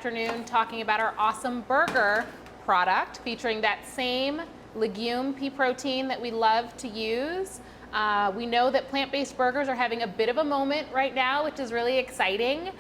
afternoon talking about our awesome burger product featuring that same legume pea protein that we love to use. We know that plant-based burgers are having a bit of a moment right now, which is really exciting.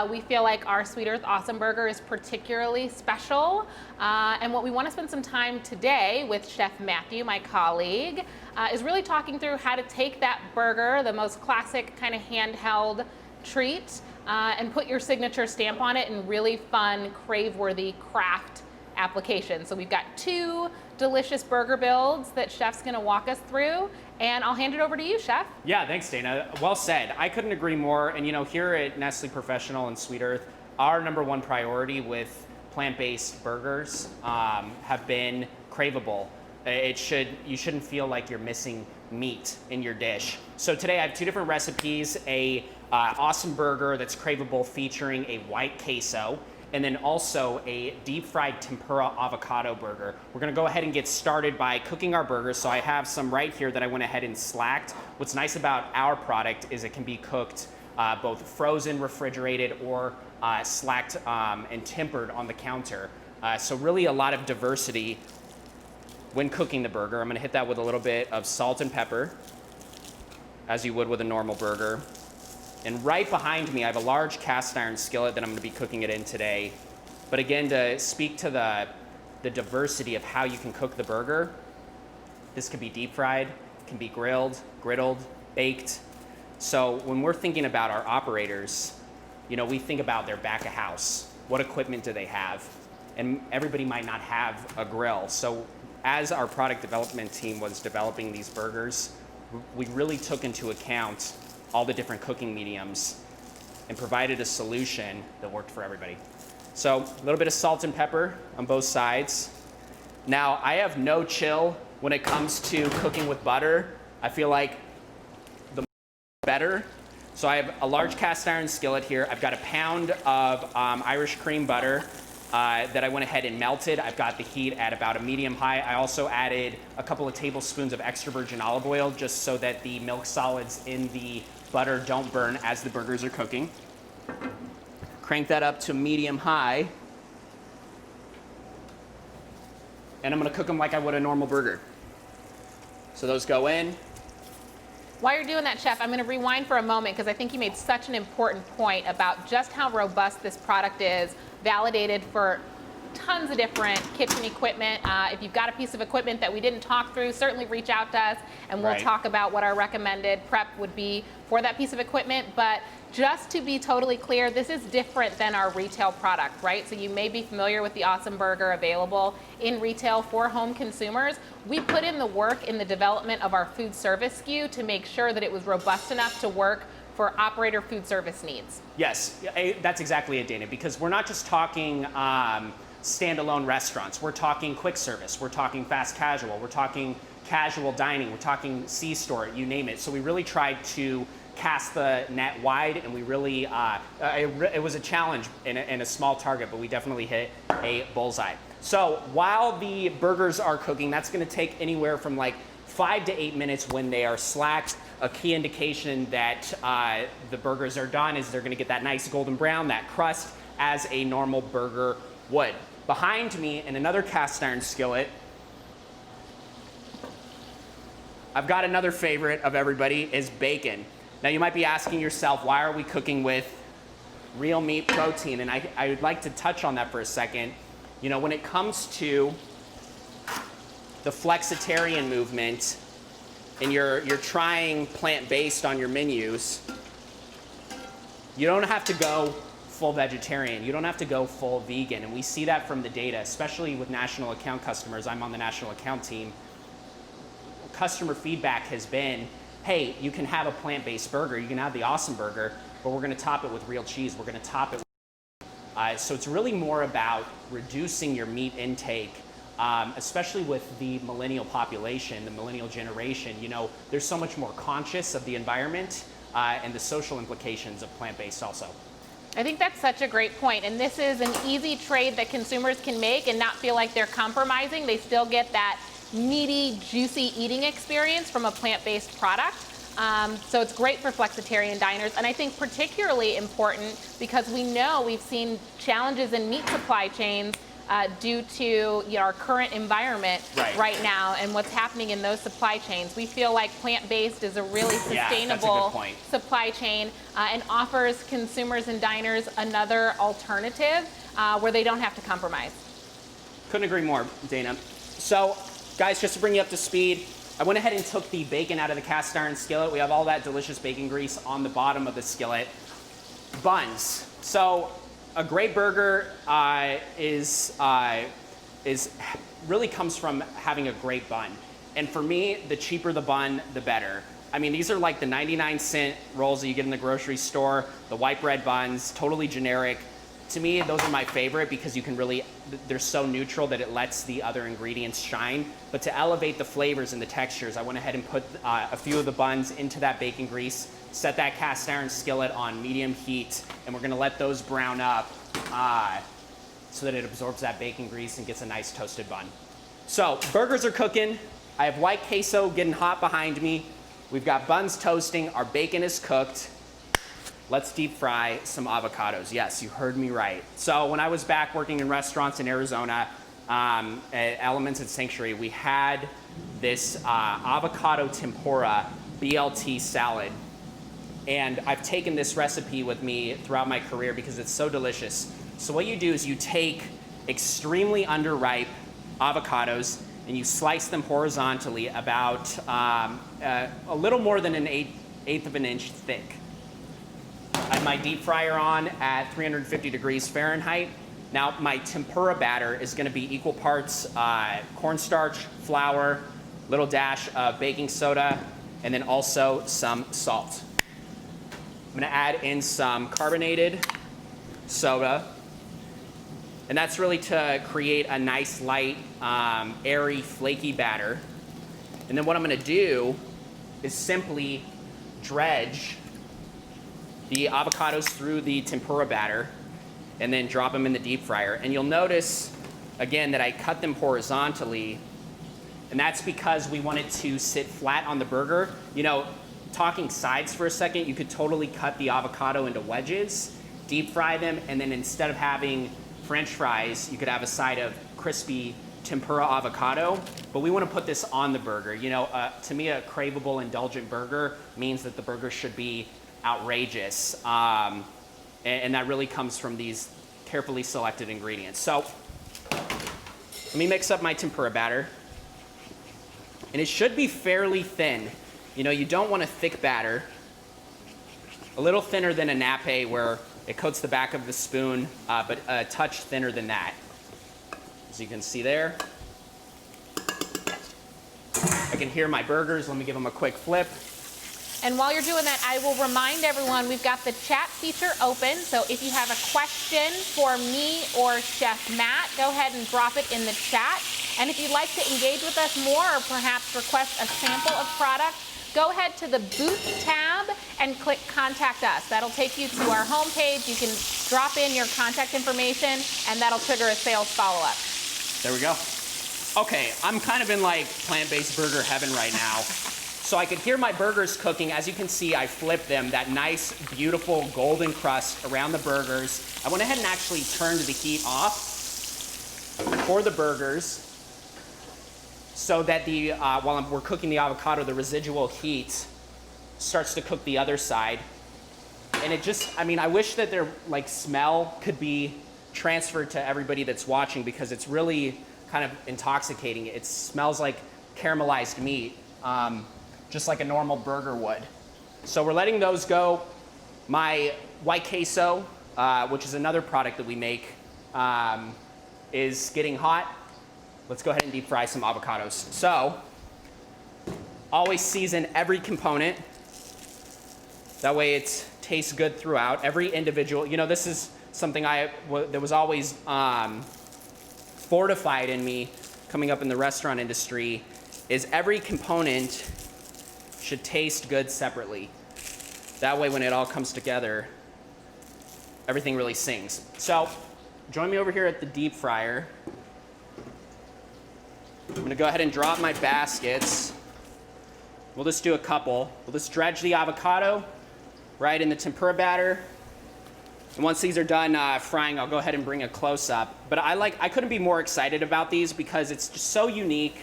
We feel like our Sweet Earth Awesome Burger is particularly special. And what we want to spend some time today with Chef Matthew, my colleague, is really talking through how to take that burger, the most classic kind of handheld treat, and put your signature stamp on it in really fun, crave-worthy craft applications. So we've got 2 delicious burger builds that Chef's gonna walk us through, and I'll hand it over to you, Chef. Yeah, thanks, Dana. Well said. I couldn't agree more. And you know, here at Nestle Professional and Sweet Earth, our #1 priority with plant-based burgers have been craveable. You shouldn't feel like you're missing meat in your dish. So today I have 2 different recipes, a awesome burger that's craveable featuring a white queso, and then also a deep fried tempura avocado burger. We're gonna go ahead and get started by cooking our burgers. So I have some right here that I went ahead and slacked. What's nice about our product is it can be cooked both frozen, refrigerated, or slacked and tempered on the counter. So really a lot of diversity when cooking the burger. I'm gonna hit that with a little bit of salt and pepper, as you would with a normal burger. And right behind me, I have a large cast iron skillet that I'm gonna be cooking it in today. But again, to speak to the diversity of how you can cook the burger, this could be deep fried, can be grilled, griddled, baked. So when we're thinking about our operators, you know, we think about their back of house. What equipment do they have? And everybody might not have a grill. So as our product development team was developing these burgers, we really took into account all the different cooking mediums and provided a solution that worked for everybody. So a little bit of salt and pepper on both sides. Now, I have no chill when it comes to cooking with butter. I feel like the better. So I have a large cast iron skillet here. I've got a pound of Irish cream butter that I went ahead and melted. I've got the heat at about a medium high. I also added a couple of tablespoons of extra virgin olive oil just so that the milk solids in the butter don't burn as the burgers are cooking. Crank that up to medium high. And I'm gonna cook them like I would a normal burger. So those go in. While you're doing that, Chef, I'm going to rewind for a moment because I think you made such an important point about just how robust this product is, validated for tons of different kitchen equipment. If you've got a piece of equipment that we didn't talk through, certainly reach out to us and we'll talk about what our recommended prep would be for that piece of equipment. But just to be totally clear, this is different than our retail product, right? So you may be familiar with the Awesome Burger available in retail for home consumers. We put in the work in the development of our food service SKU to make sure that it was robust enough to work for operator food service needs. Yes, that's exactly it, Dana, because we're not just talking standalone restaurants. We're talking quick service. We're talking fast casual. We're talking casual dining. We're talking C-store, you name it. So we really tried to cast the net wide, and we really, it was a challenge and a small target, but we definitely hit a bullseye. So while the burgers are cooking, that's gonna take anywhere from like 5 to 8 minutes when they are slacked. A key indication that the burgers are done is they're gonna get that nice golden brown, that crust, as a normal burger would. Behind me in another cast iron skillet, I've got another favorite of everybody, is bacon. Now you might be asking yourself, why are we cooking with real meat protein? And I would like to touch on that for a second. You know, when it comes to the flexitarian movement and you're trying plant-based on your menus, you don't have to go full vegetarian. You don't have to go full vegan. And we see that from the data, especially with national account customers. I'm on the national account team. Customer feedback has been, hey, you can have a plant-based burger, you can have the Awesome Burger, but we're gonna top it with real cheese, we're gonna top it with so it's really more about reducing your meat intake, especially with the millennial population, the millennial generation. You know, there's so much more conscious of the environment and the social implications of plant-based also. I think that's such a great point, and this is an easy trade that consumers can make and not feel like they're compromising. They still get that meaty, juicy eating experience from a plant-based product. So it's great for flexitarian diners, and I think particularly important because we know we've seen challenges in meat supply chains due to our current environment right now and what's happening in those supply chains. We feel like plant-based is a really sustainable supply chain and offers consumers and diners another alternative where they don't have to compromise. Couldn't agree more, Dana. So, guys, just to bring you up to speed, I went ahead and took the bacon out of the cast iron skillet. We have all that delicious bacon grease on the bottom of the skillet. Buns. So, a great burger really comes from having a great bun. And for me, the cheaper the bun, the better. I mean, these are like the 99-cent rolls that you get in the grocery store, the white bread buns, totally generic. To me, those are my favorite because you can really, they're so neutral that it lets the other ingredients shine. But to elevate the flavors and the textures, I went ahead and put a few of the buns into that bacon grease, set that cast iron skillet on medium heat, and we're gonna let those brown up so that it absorbs that bacon grease and gets a nice toasted bun. So, burgers are cooking. I have white queso getting hot behind me. We've got buns toasting, our bacon is cooked. Let's deep fry some avocados. Yes, you heard me right. So when I was back working in restaurants in Arizona, at Elements and Sanctuary, we had this avocado tempura BLT salad. And I've taken this recipe with me throughout my career because it's so delicious. So what you do is you take extremely underripe avocados and you slice them horizontally about a little more than an eighth of an inch thick. I have my deep fryer on at 350 degrees Fahrenheit. Now my tempura batter is gonna be equal parts cornstarch, flour, little dash of baking soda, and then also some salt. I'm gonna add in some carbonated soda. And that's really to create a nice, light, airy, flaky batter. And then what I'm gonna do is simply dredge the avocados through the tempura batter and then drop them in the deep fryer. And you'll notice, again, that I cut them horizontally, and that's because we want it to sit flat on the burger. You know, talking sides for a second, you could totally cut the avocado into wedges, deep fry them, and then instead of having French fries, you could have a side of crispy tempura avocado, but we want to put this on the burger. You know, to me, a craveable, indulgent burger means that the burger should be outrageous, and that really comes from these carefully selected ingredients. So let me mix up my tempura batter, and it should be fairly thin. You know, you don't want a thick batter. A little thinner than a nappe where it coats the back of the spoon, but a touch thinner than that. As you can see there. I can hear my burgers. Let me give them a quick flip. And while you're doing that, I will remind everyone we've got the chat feature open. So if you have a question for me or Chef Matt, go ahead and drop it in the chat. And if you'd like to engage with us more or perhaps request a sample of product, go ahead to the booth tab and click Contact Us. That'll take you to our homepage. You can drop in your contact information, and that'll trigger a sales follow-up. There we go. Okay, I'm kind of in like plant-based burger heaven right now. So I could hear my burgers cooking. As you can see, I flipped them, that nice, beautiful golden crust around the burgers. I went ahead and actually turned the heat off for the burgers so that the while we're cooking the avocado, the residual heat starts to cook the other side. And it just, I mean, I wish that their like smell could be transferred to everybody that's watching because it's really kind of intoxicating. It smells like caramelized meat. Just like a normal burger would. So we're letting those go. My white queso, which is another product that we make, is getting hot. Let's go ahead and deep fry some avocados. So, always season every component. That way it tastes good throughout. Every individual, you know, this is something that was always fortified in me coming up in the restaurant industry, is every component should taste good separately. That way when it all comes together, everything really sings. So join me over here at the deep fryer. I'm gonna go ahead and drop my baskets We'll just do a couple. We'll just dredge the avocado right in the tempura batter. And once these are done frying, I'll go ahead and bring a close-up. But I couldn't be more excited about these because it's just so unique.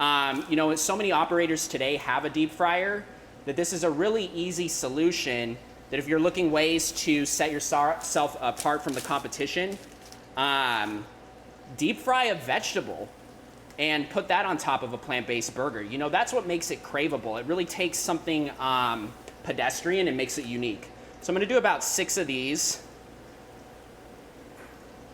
You know, so many operators today have a deep fryer that this is a really easy solution that if you're looking ways to set yourself apart from the competition, deep fry a vegetable and put that on top of a plant-based burger. You know, that's what makes it craveable. It really takes something pedestrian and makes it unique. So I'm gonna do about 6 of these.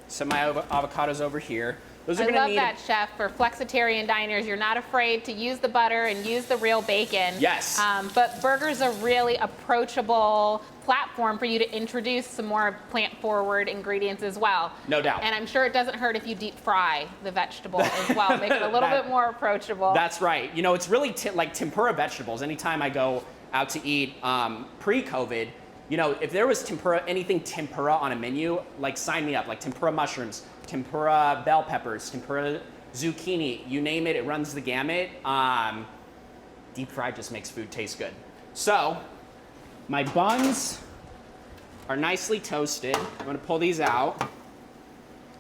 Set my avocados over here. Those are I love that, Chef. For flexitarian diners, you're not afraid to use the butter and use the real bacon. Yes. But burgers are really approachable platform for you to introduce some more plant-forward ingredients as well. No doubt. And I'm sure it doesn't hurt if you deep fry the vegetable as well, make it a little bit more approachable. That's right. You know, it's really like tempura vegetables. Anytime I go out to eat pre-COVID, you know, if there was tempura, anything tempura on a menu, like sign me up, like tempura mushrooms, tempura bell peppers, tempura zucchini, you name it, it runs the gamut. Deep fried just makes food taste good. So, my buns are nicely toasted. I'm gonna pull these out.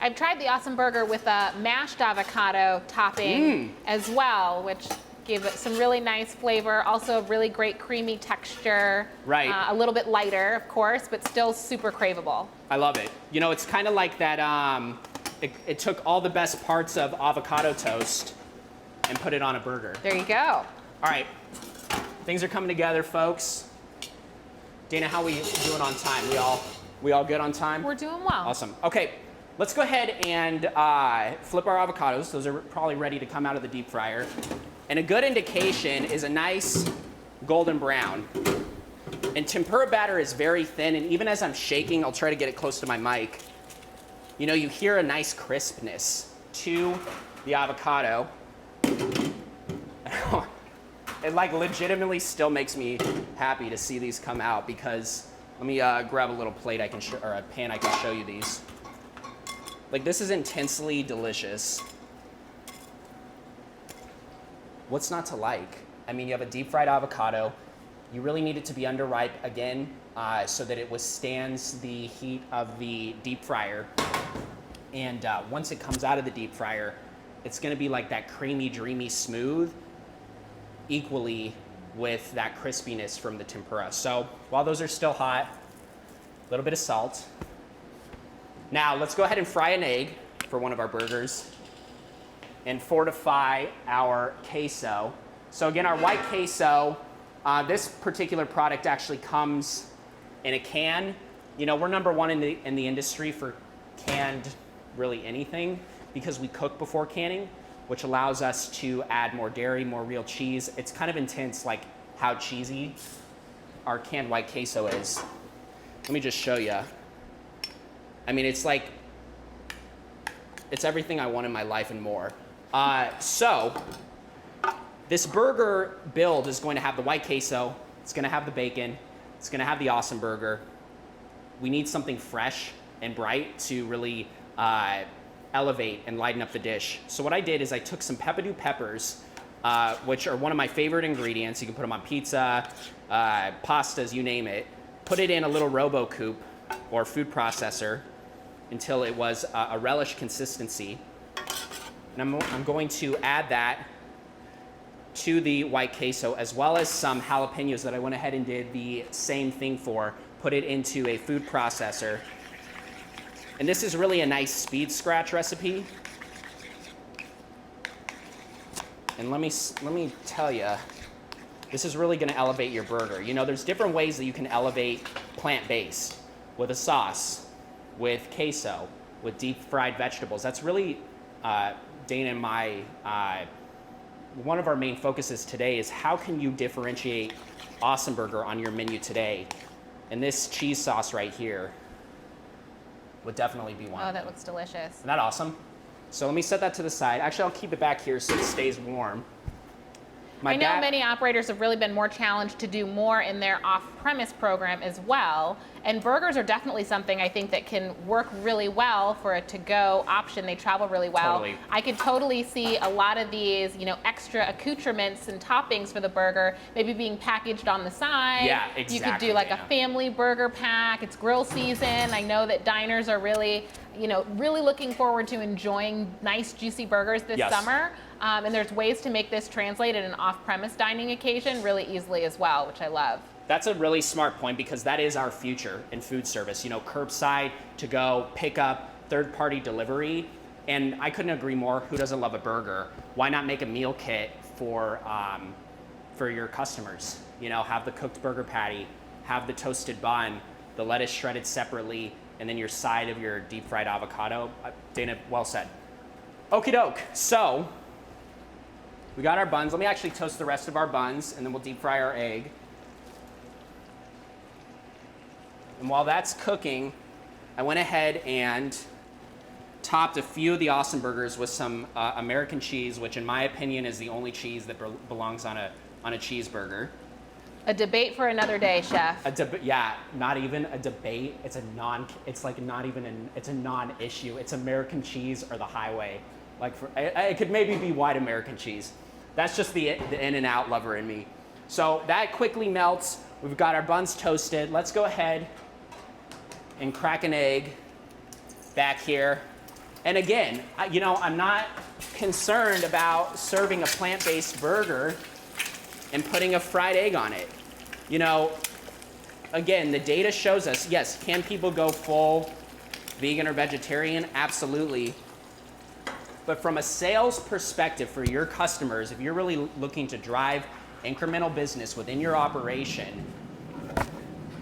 I've tried the Awesome Burger with a mashed avocado topping as well, which gave it some really nice flavor. Also, really great creamy texture. Right. A little bit lighter, of course, but still super craveable. I love it. You know, it's kind of like that, it took all the best parts of avocado toast and put it on a burger. There you go. All right, things are coming together, folks. Dana, how we doing on time? We all good on time? We're doing well. Awesome. Okay, let's go ahead and flip our avocados. Those are probably ready to come out of the deep fryer. And a good indication is a nice golden brown. And tempura batter is very thin, and even as I'm shaking, I'll try to get it close to my mic. You know, you hear a nice crispness to the avocado. It like legitimately still makes me happy to see these come out because let me grab a little plate or a pan I can show you these. Like, this is intensely delicious. What's not to like? I mean, you have a deep fried avocado. You really need it to be underripe again so that it withstands the heat of the deep fryer. And once it comes out of the deep fryer, it's gonna be like that creamy, dreamy, smooth, equally with that crispiness from the tempura. So while those are still hot, a little bit of salt. Now let's go ahead and fry an egg for one of our burgers and fortify our queso. So again, our white queso, this particular product actually comes in a can. You know, we're number one in the industry for canned really anything because we cook before canning, which allows us to add more dairy, more real cheese. It's kind of intense, like how cheesy our canned white queso is. Let me just show you. I mean, it's like, it's everything I want in my life and more. So, this burger build is going to have the white queso, it's gonna have the bacon, it's gonna have the Awesome Burger. We need something fresh and bright to really elevate and lighten up the dish. So what I did is I took some peppadew peppers, which are one of my favorite ingredients. You can put them on pizza, pastas, you name it. Put it in a little Robo Coupe or food processor until it was a relish consistency. And I'm going to add that to the white queso as well as some jalapenos that I went ahead and did the same thing for. Put it into a food processor. And this is really a nice speed scratch recipe. And let me tell you, this is really gonna elevate your burger. You know, there's different ways that you can elevate plant-based with a sauce, with queso, with deep fried vegetables. That's really, Dana and my, one of our main focuses today is how can you differentiate Awesome Burger on your menu today? And this cheese sauce right here would definitely be one. Oh, that looks delicious. Isn't that awesome? So let me set that to the side. Actually, I'll keep it back here so it stays warm. I know many operators have really been more challenged to do more in their off-premise program as well. And burgers are definitely something I think that can work really well for a to-go option. They travel really well. Totally. I could totally see a lot of these, extra accoutrements and toppings for the burger, maybe being packaged on the side. Yeah, exactly. You could do like a family burger pack. It's grill season. I know that diners are really looking forward to enjoying nice, juicy burgers this summer. And there's ways to make this translate at an off-premise dining occasion really easily as well, which I love. That's a really smart point because that is our future in food service. Curbside, to go, pick up, third-party delivery. And I couldn't agree more. Who doesn't love a burger? Why not make a meal kit for your customers? Have the cooked burger patty, have the toasted bun, the lettuce shredded separately, and then your side of your deep fried avocado. Dana, well said. Okie doke. So we got our buns. Let me actually toast the rest of our buns, and then we'll deep fry our egg. And while that's cooking, I went ahead and topped a few of the Awesome Burgers with some American cheese, which in my opinion is the only cheese that belongs on a cheeseburger. A debate for another day, chef. Not even a debate. It's a non-issue. It's American cheese or the highway. It could maybe be white American cheese. That's just the in and out lover in me. So that quickly melts. We've got our buns toasted. Let's go ahead and crack an egg back here. And again, I'm not concerned about serving a plant-based burger and putting a fried egg on it. Again, the data shows us, yes, can people go full vegan or vegetarian? Absolutely. But from a sales perspective for your customers, if you're really looking to drive incremental business within your operation,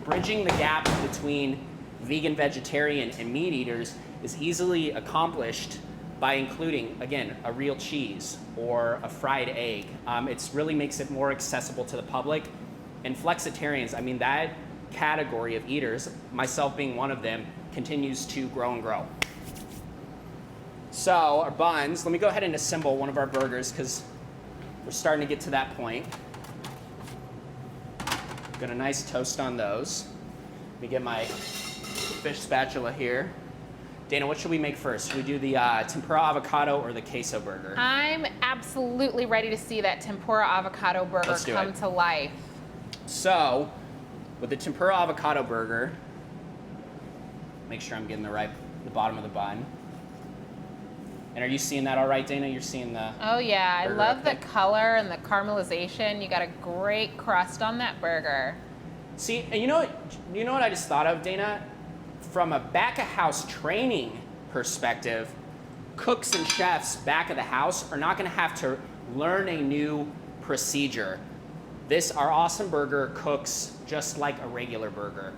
bridging the gap between vegan, vegetarian, and meat eaters is easily accomplished by including, again, a real cheese or a fried egg. It really makes it more accessible to the public. And flexitarians, that category of eaters, myself being one of them, continues to grow and grow. So our buns, let me go ahead and assemble one of our burgers because we're starting to get to that point. Got a nice toast on those. Let me get my fish spatula here. Dana, what should we make first? Should we do the tempura avocado or the queso burger? I'm absolutely ready to see that tempura avocado burger come to life. So, with the tempura avocado burger, make sure I'm getting the bottom of the bun. And are you seeing that all right, Dana? You're seeing the Oh yeah, I love the pick? color and the caramelization. You got a great crust on that burger. See, and you know what I just thought of, Dana? From a back-of-house training perspective, cooks and chefs back of the house are not going to have to learn a new procedure. Our Awesome Burger cooks just like a regular burger.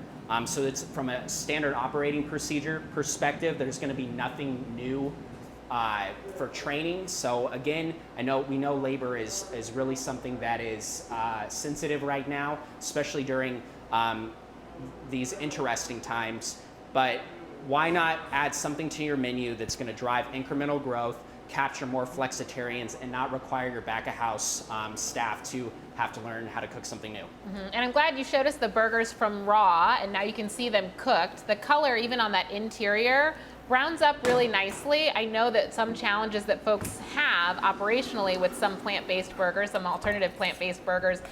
So it's from a standard operating procedure perspective, there's going to be nothing new for training. So again, we know labor is really something that is sensitive right now, especially during these interesting times. But why not add something to your menu that's going to drive incremental growth, capture more flexitarians, and not require your back-of-house staff to have to learn how to cook something new. Mm-hmm. And I'm glad you showed us the burgers from raw, and now you can see them cooked. The color, even on that interior, browns up really nicely. I know that some challenges that folks have operationally with some plant-based burgers, some alternative plant-based burgers,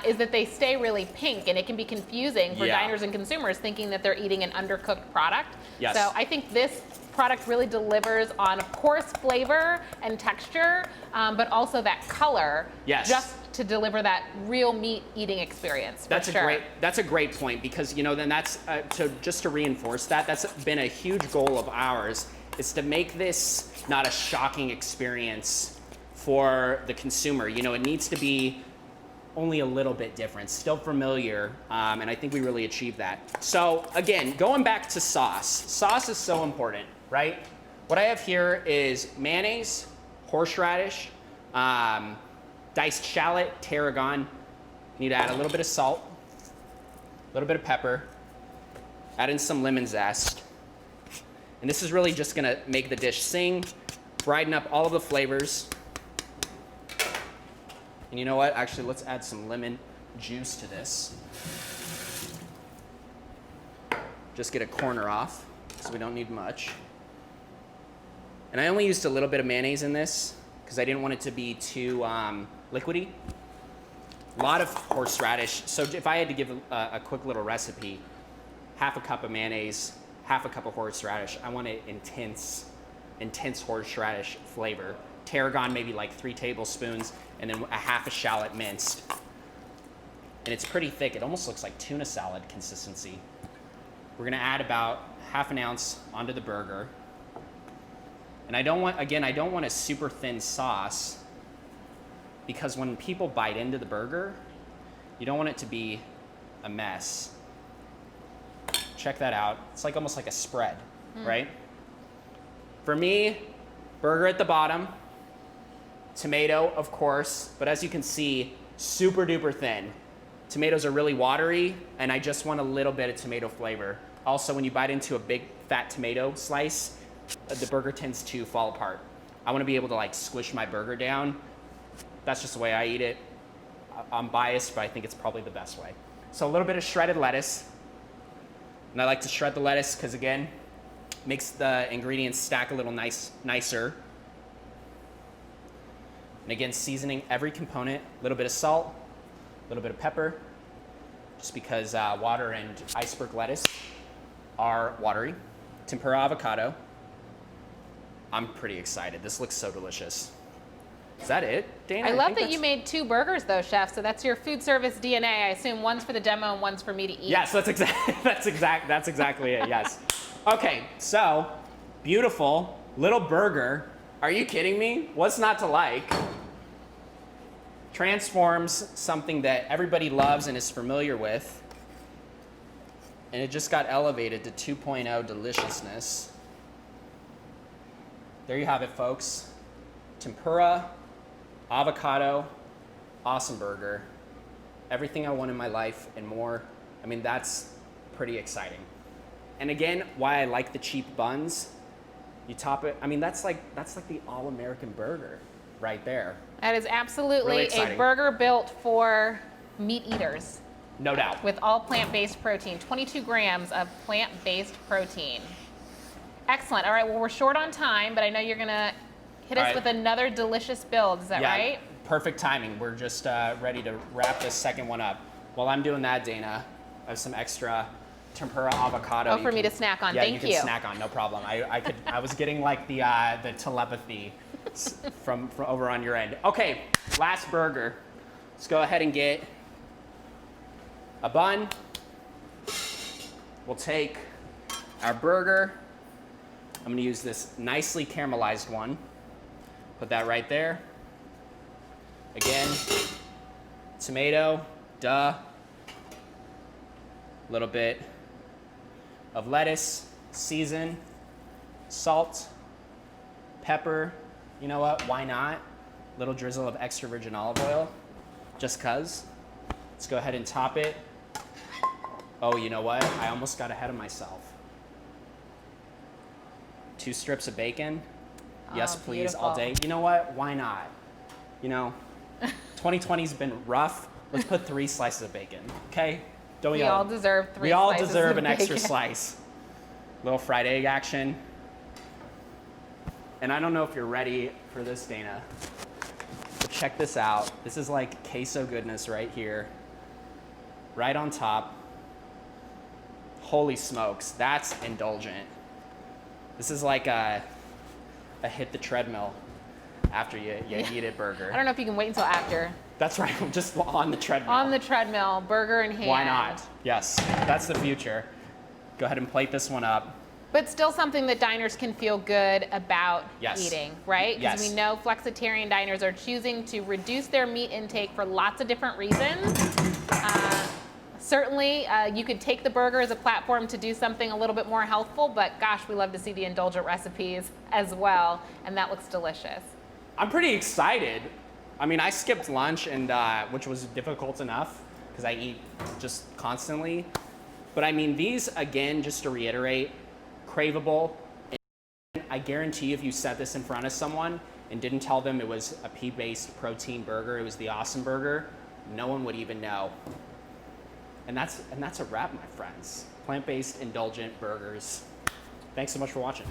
is that they stay really pink, and it can be confusing for diners and consumers thinking that they're eating an undercooked product. Yes. So I think this product really delivers on, of course, flavor and texture, but also that color. Yes. Just to deliver that real meat eating experience. That's a great point, because then that's to reinforce that's been a huge goal of ours, is to make this not a shocking experience for the consumer. It needs to be only a little bit different, still familiar, and I think we really achieved that. So again, going back to sauce. Sauce is so important, right? What I have here is mayonnaise, horseradish, diced shallot, tarragon. You need to add a little bit of salt, a little bit of pepper, add in some lemon zest. And this is really just gonna make the dish sing, brighten up all of the flavors. And you know what? Actually, let's add some lemon juice to this. Just get a corner off, so we don't need much. And I only used a little bit of mayonnaise in this because I didn't want it to be too liquidy. A lot of horseradish. So if I had to give a quick little recipe, half a cup of mayonnaise, half a cup of horseradish. I want an intense horseradish flavor. Tarragon, maybe like 3 tablespoons, and then a half a shallot minced. And it's pretty thick. It almost looks like tuna salad consistency. We're gonna add about half an ounce onto the burger. And I don't want a super thin sauce because when people bite into the burger, you don't want it to be a mess. Check that out. It's like almost like a spread, right? For me, burger at the bottom, tomato, of course, but as you can see, super duper thin. Tomatoes are really watery, and I just want a little bit of tomato flavor. Also, when you bite into a big fat tomato slice, the burger tends to fall apart. I want to be able to like squish my burger down. That's just the way I eat it. I'm biased, but I think it's probably the best way. So a little bit of shredded lettuce. And I like to shred the lettuce because, again, makes the ingredients stack a little nicer. And again, seasoning every component. A little bit of salt, a little bit of pepper, just because water and iceberg lettuce are watery. Tempura avocado. I'm pretty excited. This looks so delicious. Is that it, Dana? I love that you made 2 burgers though, Chef. So that's your food service DNA. I assume one's for the demo and one's for me to eat. Yes, that's exactly it. Yes. Okay, so beautiful little burger. Are you kidding me? What's not to like? Transforms something that everybody loves and is familiar with, and it just got elevated to 2.0 deliciousness. There you have it, folks. Tempura, avocado, awesome burger. Everything I want in my life and more. I mean, that's pretty exciting. And again, why I like the cheap buns. You top it. I mean, that's like the all-American burger right there. That is absolutely Really a exciting. burger built for meat eaters. No doubt. With all plant-based protein, 22 grams of plant-based protein. Excellent. All right, well, we're short on time, but I know you're gonna hit us with another delicious build. Is that right? Perfect timing. We're just ready to wrap this second one up. While I'm doing that, Dana, I have some extra tempura avocado. Oh, for me to snack on. Thank you. Yeah, you can snack on, no problem. I was getting like the telepathy from over on your end. Okay, last burger. Let's go ahead and get a bun. We'll take our burger. I'm gonna use this nicely caramelized one. Put that right there. Again, tomato, duh. A little bit of lettuce, season, salt, pepper. You know what, why not? Little drizzle of extra virgin olive oil, just cause. Let's go ahead and top it. Oh, you know what? I almost got ahead of myself. 2 strips of bacon. Yes, please, beautiful. all day. You know what? Why not? You know, 2020's been rough. Let's put 3 slices of bacon, okay? Don't We all deserve 3 We all slices deserve of an extra bacon. slice. Little fried egg action. And I don't know if you're ready for this, Dana, but check this out. This is like queso goodness right here. Right on top. Holy smokes, that's indulgent. This is like a hit the treadmill after you eat it burger. I don't know if you can wait until after. That's right, just on the treadmill. On the treadmill, burger in hand. Why not? Yes, that's the future. Go ahead and plate this one up. But still something that diners can feel good about eating, right? Because Yes. we know flexitarian diners are choosing to reduce their meat intake for lots of different reasons. Certainly, you could take the burger as a platform to do something a little bit more healthful, but gosh, we love to see the indulgent recipes as well, and that looks delicious. I'm pretty excited. I mean, I skipped lunch, and which was difficult enough because I eat just constantly. But I mean, these, again, just to reiterate, craveable. I guarantee if you set this in front of someone and didn't tell them it was a pea-based protein burger, it was the awesome burger, no one would even know. And that's a wrap, my friends. Plant-based indulgent burgers. Thanks so much for watching.